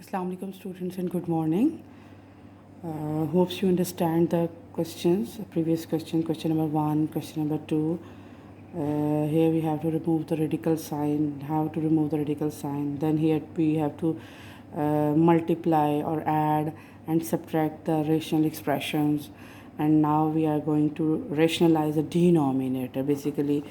Assalamu alaikum students and good morning. Hopes you understand the questions, previous question number 1, question number 2. Here we have to remove the radical sign, how to remove the radical sign. Then here we have to multiply or add and subtract the rational expressions. And now we are going to rationalize the denominator. Basically,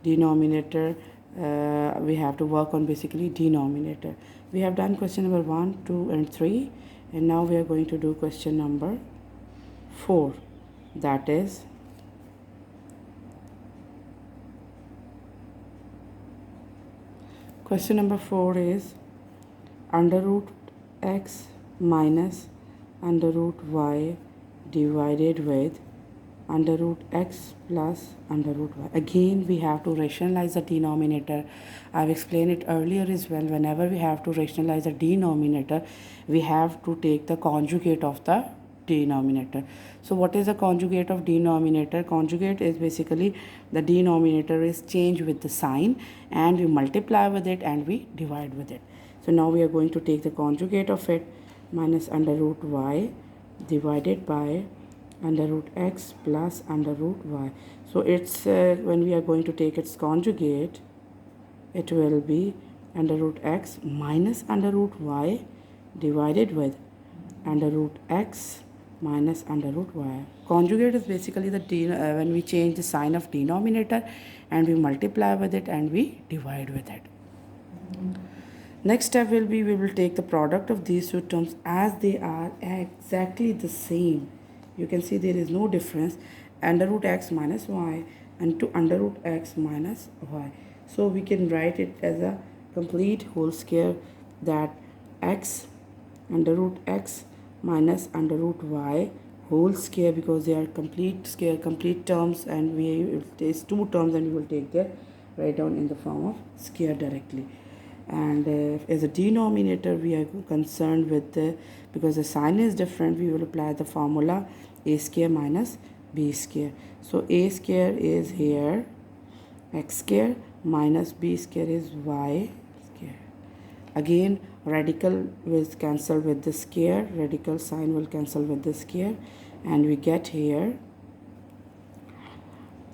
denominator, we have to work on basically denominator. We have done question number 1, 2 and 3, and now we are going to do question number 4. That is question number 4 is under root x minus under root y divided with under root x plus under root y. Again, we have to rationalize the denominator. I've explained it earlier as well. Whenever we have to rationalize the denominator, we have to take the conjugate of the denominator. So what is the conjugate of denominator? Conjugate is basically the denominator is changed with the sign and we multiply with it and we divide with it. So now we are going to take the conjugate of it, minus under root y divided by under root x plus under root y. So it's when we are going to take its conjugate, it will be under root x minus under root y divided with under root x minus under root y. Conjugate is basically the when we change the sign of denominator and we multiply with it and we divide with it. Next step will be we will take the product of these two terms as they are exactly the same. You can see there is no difference, under root x minus y and to under root x minus y. So we can write it as a complete whole square, that x under root x minus under root y whole square, because they are complete square, complete terms, and we take two terms and we will take that write down in the form of square directly. And as a denominator we are concerned with because the sign is different, we will apply the formula a square minus b square. So a square is here x square minus b square is y square. Again, radical will cancel with the square, radical sign will cancel with the square, and we get here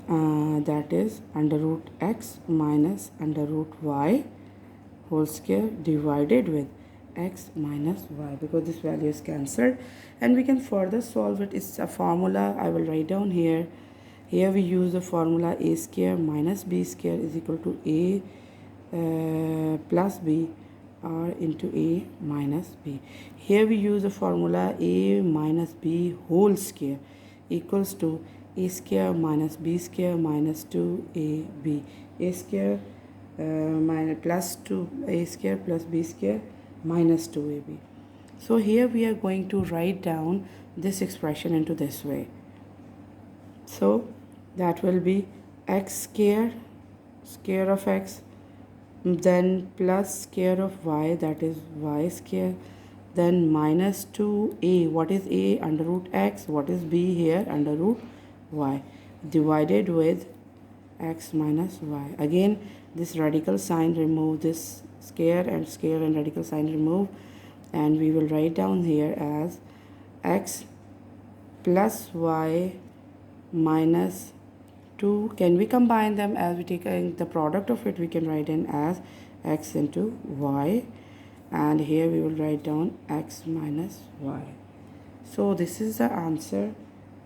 that is under root x minus under root y whole square divided with x minus y, because this value is cancelled, and we can further solve it. It's a formula I will write down here. Here we use the formula a square minus b square is equal to a plus b r into a minus b. Here we use the formula a minus b whole square equals to a square minus b square minus 2ab. A square minus plus 2a square plus b square minus 2ab. So here we are going to write down this expression into this way. So that will be x square, square of x, then plus square of y, that is y square, then minus 2a, what is a? Under root x, what is b here? Under root y, divided with x minus y. Again, this radical sign remove, this square and radical sign remove, and we will write down here as x plus y minus 2. Can we combine them? As we take the product of it, we can write in as x into y, and here we will write down x minus y. So this is the answer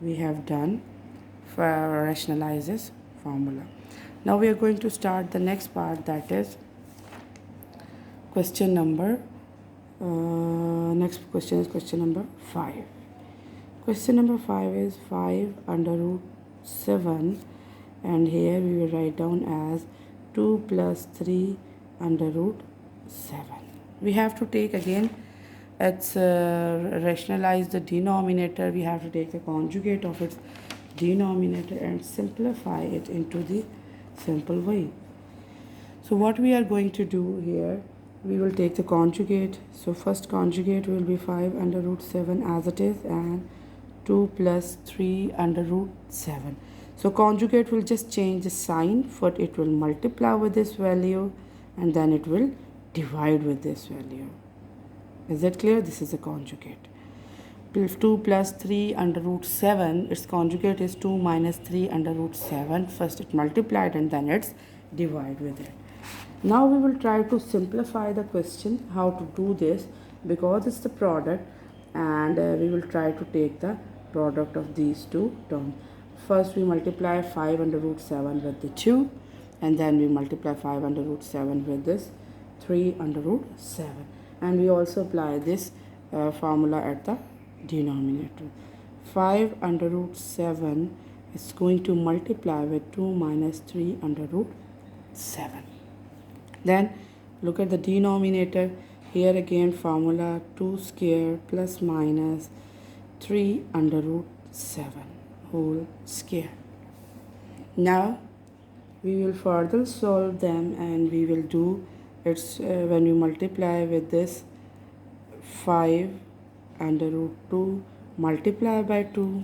we have done for rationalize this formula. Now we are going to start the next part, that is question number next question is question number 5. Question number 5 is 5 under root 7, and here we will write down as 2 plus 3 under root 7. We have to take again, let's rationalize the denominator. We have to take the conjugate of its denominator and simplify it into the simple way. So what we are going to do here, we will take the conjugate. So first conjugate will be 5 under root 7 as it is, and 2 plus 3 under root 7. So conjugate will just change the sign, but it will multiply with this value and then it will divide with this value. Is it clear? This is a conjugate. 2 plus 3 under root 7, its conjugate is 2 minus 3 under root 7. First it multiplied and then it's divide with it. Now we will try to simplify the question, how to do this, because it's the product, and we will try to take the product of these two terms. First we multiply 5 under root 7 with the 2, and then we multiply 5 under root 7 with this 3 under root 7, and we also apply this formula at the denominator. 5 under root 7 is going to multiply with 2 minus 3 under root 7. Then look at the denominator. Here again formula 2 square plus minus 3 under root 7 whole square. Now we will further solve them, and we will do it's when you multiply with this 5 under root 2 multiply by 2.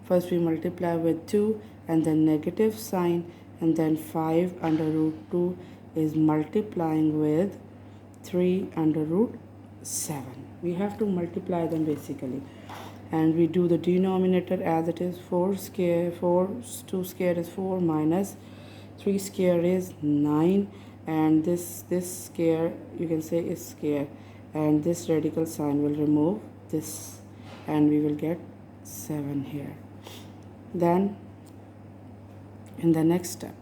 First we multiply with 2 and then negative sign, and then 5 under root 2 is multiplying with 3 under root 7. We have to multiply them basically, and we do the denominator as it is. 4 square, 2 square is 4 minus 3 square is 9, and this square you can say is square, and this radical sign will remove this, and we will get 7 here. Then in the next step,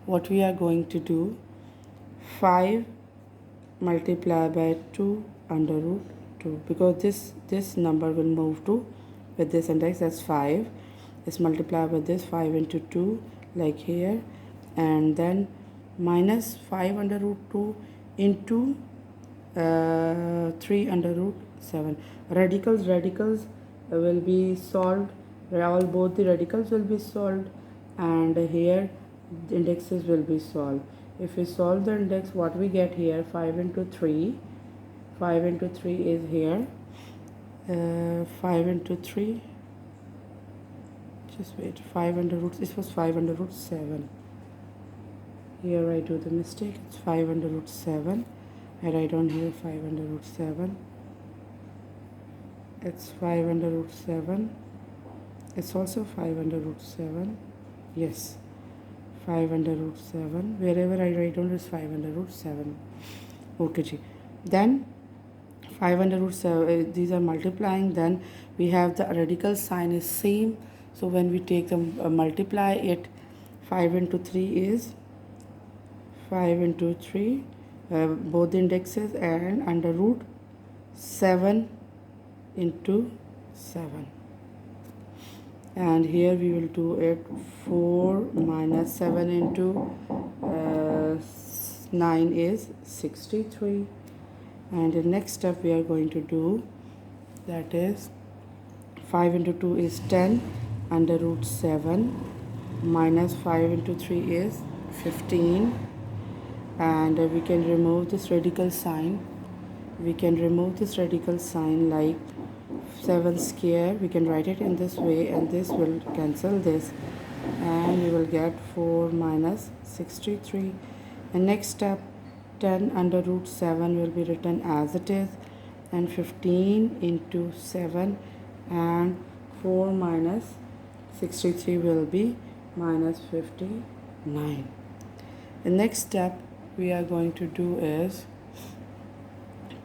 what we are going to do, 5 multiply by 2 under root 2, because this number will move to with this index, that's 5. Let's multiply with this 5 into 2 like here, and then minus 5 under root 2 into 3 under root 7. Radicals will be solved, both the radicals will be solved, and here the indexes will be solved. If we solve the index, what we get here, 5 into 3 is here, 5 into 3, just wait, 5 under root, this was 5 under root 7. Here I do the mistake, it's 5 under root 7. I write down here 5 under root 7. It's 5 under root 7. It's also 5 under root 7. Yes, 5 under root 7. Wherever I write down is 5 under root 7. Okay, ji. Then 5 under root 7, these are multiplying. Then we have the radical sign is same. So when we take them multiply it, 5 into 3 is 5 into 3. Both indexes, and under root 7 into 7, and here we will do it 4 minus 7 into 9 is 63, and the next step we are going to do, that is 5 into 2 is 10 under root 7 minus 5 into 3 is 15, and we can remove this radical sign. Like 7 square, we can write it in this way, and this will cancel this, and we will get 4 minus 63. And next step, 10 under root 7 will be written as it is, and 15 into 7, and 4 minus 63 will be minus 59. The next step we are going to do is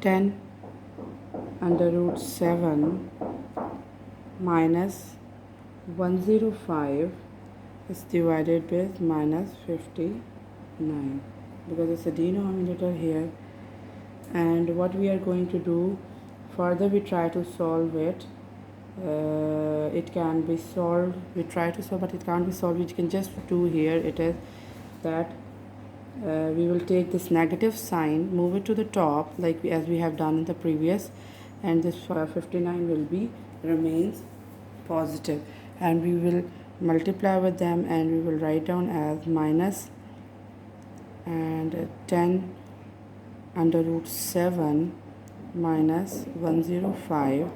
10 under root 7 minus 105 is divided with minus 59, because it's a denominator here. And what we are going to do further, we try to solve it. It can be solved, we try to solve, but it can't be solved. We can just do here, it is that we will take this negative sign, move it to the top like as we have done in the previous, and this 59 will be remains positive, and we will multiply with them, and we will write down as minus and 10 under root 7 minus 105,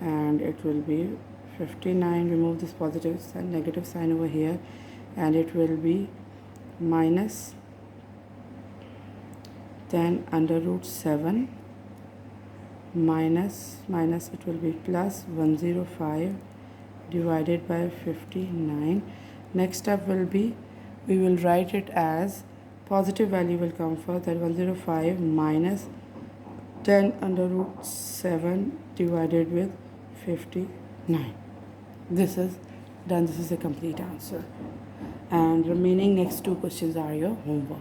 and it will be 59. Remove this positive sign, negative sign over here, and it will be minus 10 under root 7 minus it will be plus 105 divided by 59. Next step will be, we will write it as positive value will come first, that 105 minus 10 under root 7 divided with 59. This is done. This is a complete answer, and remaining next two questions are your homework.